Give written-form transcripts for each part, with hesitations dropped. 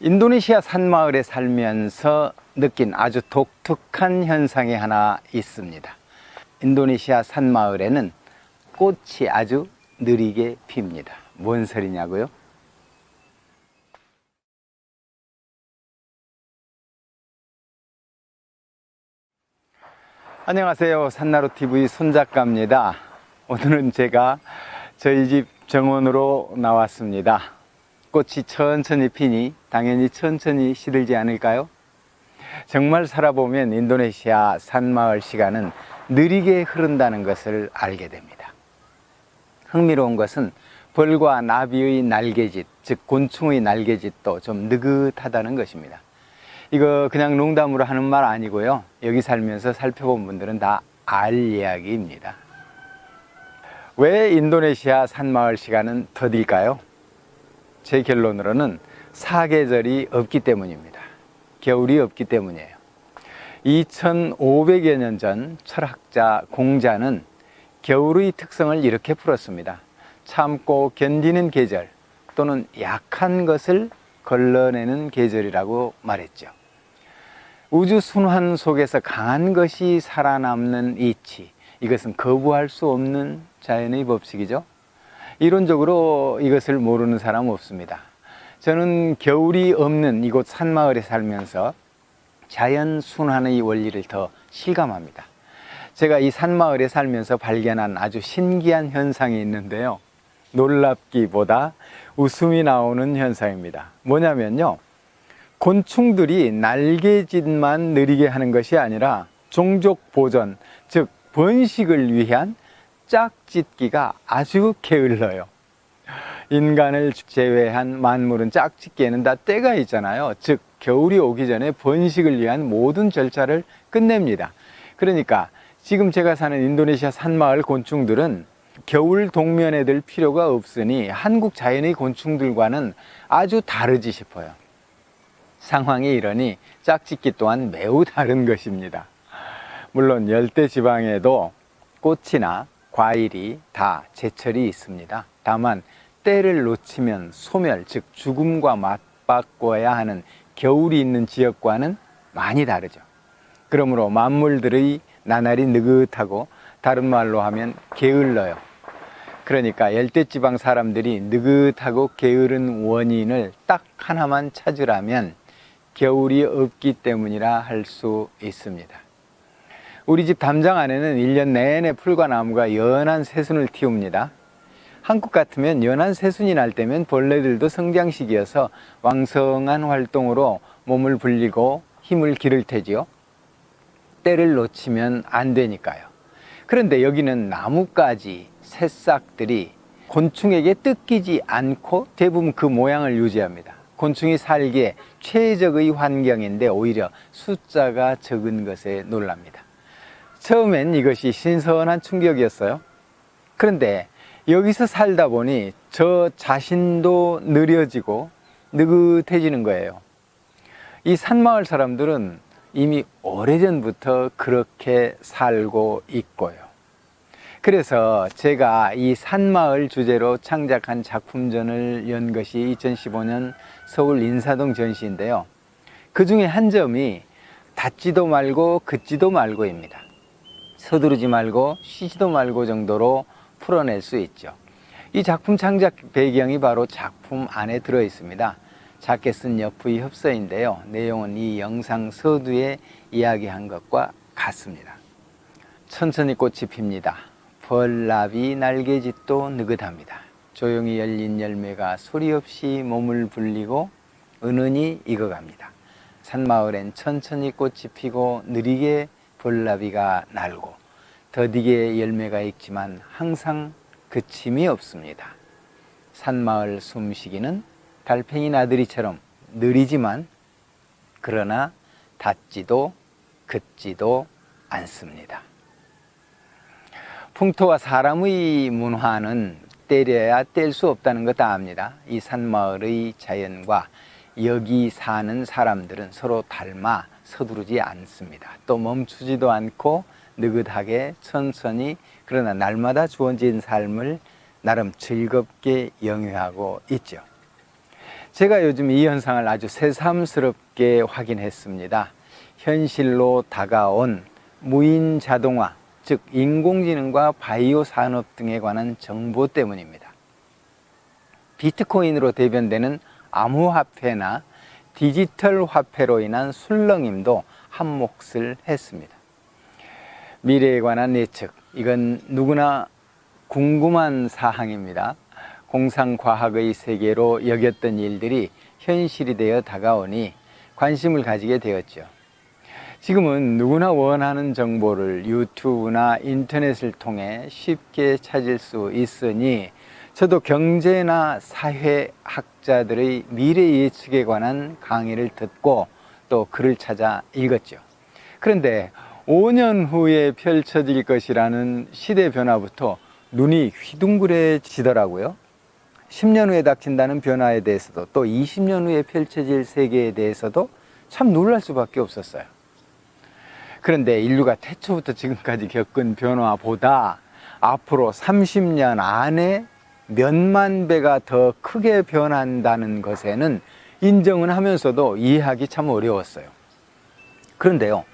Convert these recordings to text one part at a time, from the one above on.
인도네시아 산마을에 살면서 느낀 아주 독특한 현상이 하나 있습니다. 인도네시아 산마을에는 꽃이 아주 느리게 핍니다. 뭔 소리냐고요? 안녕하세요. 산나루TV 손작가입니다. 오늘은 제가 저희 집 정원으로 나왔습니다. 꽃이 천천히 피니 당연히 천천히 시들지 않을까요? 정말 살아보면 인도네시아 산마을 시간은 느리게 흐른다는 것을 알게 됩니다. 흥미로운 것은 벌과 나비의 날개짓, 즉 곤충의 날개짓도 좀 느긋하다는 것입니다. 이거 그냥 농담으로 하는 말 아니고요. 여기 살면서 살펴본 분들은 다 알 이야기입니다. 왜 인도네시아 산마을 시간은 더딜까요? 제 결론으로는 사계절이 없기 때문입니다. 겨울이 없기 때문이에요. 2500여 년 전 철학자 공자는 겨울의 특성을 이렇게 풀었습니다. 참고 견디는 계절 또는 약한 것을 걸러내는 계절이라고 말했죠. 우주 순환 속에서 강한 것이 살아남는 이치, 이것은 거부할 수 없는 자연의 법칙이죠. 이론적으로 이것을 모르는 사람 없습니다. 저는 겨울이 없는 이곳 산마을에 살면서 자연 순환의 원리를 더 실감합니다. 제가 이 산마을에 살면서 발견한 아주 신기한 현상이 있는데요. 놀랍기보다 웃음이 나오는 현상입니다. 뭐냐면요, 곤충들이 날개짓만 느리게 하는 것이 아니라 종족 보존, 즉 번식을 위한 짝짓기가 아주 게을러요. 인간을 제외한 만물은 짝짓기에는 다 때가 있잖아요. 즉 겨울이 오기 전에 번식을 위한 모든 절차를 끝냅니다. 그러니까 지금 제가 사는 인도네시아 산마을 곤충들은 겨울 동면에 들 필요가 없으니 한국 자연의 곤충들과는 아주 다르지 싶어요. 상황이 이러니 짝짓기 또한 매우 다른 것입니다. 물론 열대지방에도 꽃이나 과일이 다 제철이 있습니다. 다만 때를 놓치면 소멸, 즉 죽음과 맞바꿔야 하는 겨울이 있는 지역과는 많이 다르죠. 그러므로 만물들의 나날이 느긋하고 다른 말로 하면 게을러요. 그러니까 열대지방 사람들이 느긋하고 게으른 원인을 딱 하나만 찾으라면 겨울이 없기 때문이라 할 수 있습니다. 우리 집 담장 안에는 1년 내내 풀과 나무가 연한 새순을 틔웁니다. 한국 같으면 연한 새순이 날 때면 벌레들도 성장시기여서 왕성한 활동으로 몸을 불리고 힘을 기를 테지요. 때를 놓치면 안 되니까요. 그런데 여기는 나뭇가지, 새싹들이 곤충에게 뜯기지 않고 대부분 그 모양을 유지합니다. 곤충이 살기에 최적의 환경인데 오히려 숫자가 적은 것에 놀랍니다. 처음엔 이것이 신선한 충격이었어요. 그런데 여기서 살다 보니 저 자신도 느려지고 느긋해지는 거예요. 이 산마을 사람들은 이미 오래전부터 그렇게 살고 있고요. 그래서 제가 이 산마을 주제로 창작한 작품전을 연 것이 2015년 서울 인사동 전시인데요. 그 중에 한 점이 닫지도 말고 긋지도 말고입니다. 서두르지 말고 쉬지도 말고 정도로 풀어낼 수 있죠. 이 작품 창작 배경이 바로 작품 안에 들어 있습니다. 작게 쓴 옆의 협서인데요. 내용은 이 영상 서두에 이야기한 것과 같습니다. 천천히 꽃이 핍니다. 벌나비 날개짓도 느긋합니다. 조용히 열린 열매가 소리 없이 몸을 불리고 은은히 익어갑니다. 산마을엔 천천히 꽃이 피고 느리게 벌나비가 날고 더디게 열매가 익지만 항상 그침이 없습니다. 산마을 숨쉬기는 달팽이 나들이처럼 느리지만 그러나 닿지도 긋지도 않습니다. 풍토와 사람의 문화는 때려야 뗄 수 없다는 것 다 압니다. 이 산마을의 자연과 여기 사는 사람들은 서로 닮아 서두르지 않습니다. 또 멈추지도 않고 느긋하게 천천히 그러나 날마다 주어진 삶을 나름 즐겁게 영위하고 있죠. 제가 요즘 이 현상을 아주 새삼스럽게 확인했습니다. 현실로 다가온 무인 자동화, 즉 인공지능과 바이오 산업 등에 관한 정보 때문입니다. 비트코인으로 대변되는 암호화폐나 디지털 화폐로 인한 술렁임도 한몫을 했습니다. 미래에 관한 예측, 이건 누구나 궁금한 사항입니다. 공상과학의 세계로 여겼던 일들이 현실이 되어 다가오니 관심을 가지게 되었죠. 지금은 누구나 원하는 정보를 유튜브나 인터넷을 통해 쉽게 찾을 수 있으니 저도 경제나 사회학자들의 미래 예측에 관한 강의를 듣고 또 글을 찾아 읽었죠. 그런데 5년 후에 펼쳐질 것이라는 시대 변화부터 눈이 휘둥그레지더라고요. 10년 후에 닥친다는 변화에 대해서도 또 20년 후에 펼쳐질 세계에 대해서도 참 놀랄 수밖에 없었어요. 그런데 인류가 태초부터 지금까지 겪은 변화보다 앞으로 30년 안에 몇만 배가 더 크게 변한다는 것에는 인정은 하면서도 이해하기 참 어려웠어요. 그런데요,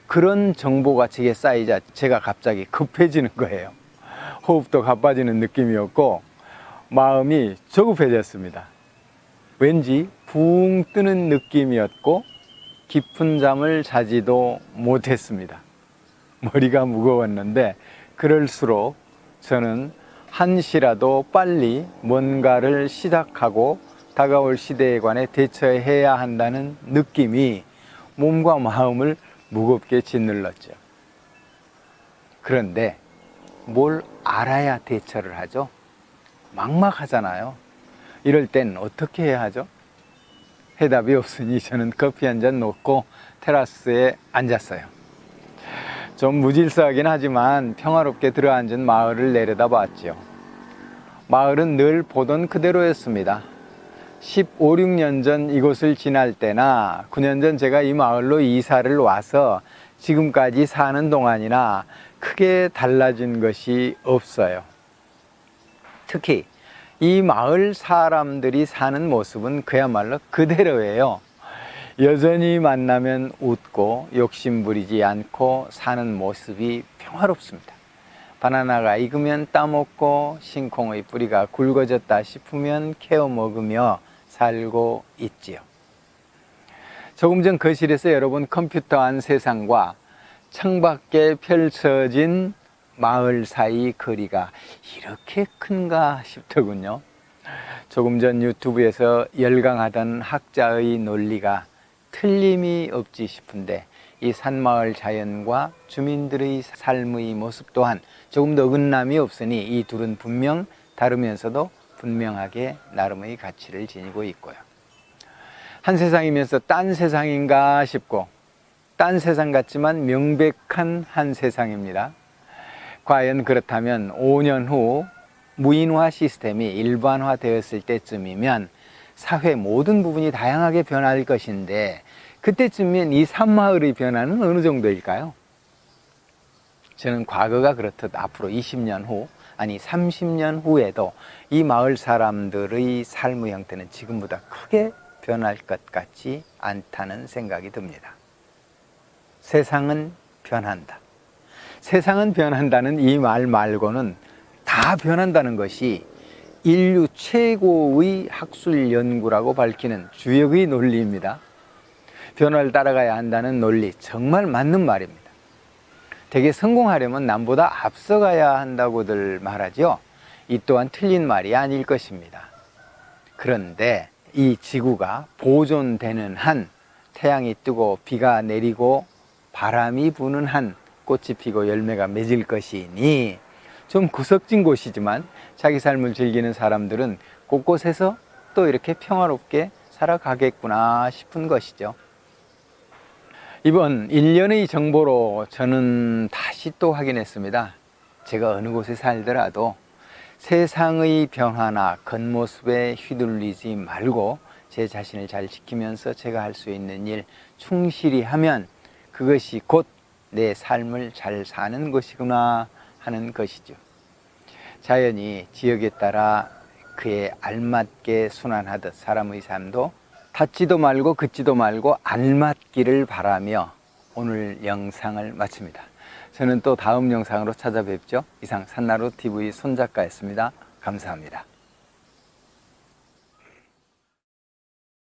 그런 정보가 제게 쌓이자 제가 갑자기 급해지는 거예요. 호흡도 가빠지는 느낌이었고 마음이 조급해졌습니다. 왠지 붕 뜨는 느낌이었고 깊은 잠을 자지도 못했습니다. 머리가 무거웠는데 그럴수록 저는 한시라도 빨리 뭔가를 시작하고 다가올 시대에 관해 대처해야 한다는 느낌이 몸과 마음을 무겁게 짓눌렀죠. 그런데 뭘 알아야 대처를 하죠? 막막하잖아요. 이럴 땐 어떻게 해야 하죠? 해답이 없으니 저는 커피 한 잔 놓고 테라스에 앉았어요. 좀 무질서하긴 하지만 평화롭게 들어앉은 마을을 내려다봤죠. 마을은 늘 보던 그대로였습니다. 15, 16년 전 이곳을 지날 때나 9년 전 제가 이 마을로 이사를 와서 지금까지 사는 동안이나 크게 달라진 것이 없어요. 특히 이 마을 사람들이 사는 모습은 그야말로 그대로예요. 여전히 만나면 웃고 욕심부리지 않고 사는 모습이 평화롭습니다. 바나나가 익으면 따먹고 싱콩의 뿌리가 굵어졌다 싶으면 캐어 먹으며 살고 있지요. 조금 전 거실에서 열어본 컴퓨터 안 세상과 창밖에 펼쳐진 마을 사이 거리가 이렇게 큰가 싶더군요. 조금 전 유튜브에서 열광하던 학자의 논리가 틀림이 없지 싶은데 이 산마을 자연과 주민들의 삶의 모습 또한 조금 더 어긋남이 없으니 이 둘은 분명 다르면서도 분명하게 나름의 가치를 지니고 있고요. 한 세상이면서 딴 세상인가 싶고 딴 세상 같지만 명백한 한 세상입니다. 과연 그렇다면 5년 후 무인화 시스템이 일반화되었을 때쯤이면 사회 모든 부분이 다양하게 변할 것인데 그때쯤이면 이 산마을의 변화는 어느 정도일까요? 저는 과거가 그렇듯 앞으로 20년 후 아니 30년 후에도 이 마을 사람들의 삶의 형태는 지금보다 크게 변할 것 같지 않다는 생각이 듭니다. 세상은 변한다. 세상은 변한다는 이 말 말고는 다 변한다는 것이 인류 최고의 학술 연구라고 밝히는 주역의 논리입니다. 변화를 따라가야 한다는 논리, 정말 맞는 말입니다. 되게 성공하려면 남보다 앞서가야 한다고들 말하죠. 이 또한 틀린 말이 아닐 것입니다. 그런데 이 지구가 보존되는 한, 태양이 뜨고 비가 내리고 바람이 부는 한 꽃이 피고 열매가 맺을 것이니 좀 구석진 곳이지만 자기 삶을 즐기는 사람들은 곳곳에서 또 이렇게 평화롭게 살아가겠구나 싶은 것이죠. 이번 1년의 정보로 저는 다시 또 확인했습니다. 제가 어느 곳에 살더라도 세상의 변화나 겉모습에 휘둘리지 말고 제 자신을 잘 지키면서 제가 할 수 있는 일 충실히 하면 그것이 곧 내 삶을 잘 사는 것이구나 하는 것이죠. 자연이 지역에 따라 그에 알맞게 순환하듯 사람의 삶도 닿지도 말고 긋지도 말고 알맞기를 바라며 오늘 영상을 마칩니다. 저는 또 다음 영상으로 찾아뵙죠. 이상 산나루TV 손작가였습니다. 감사합니다.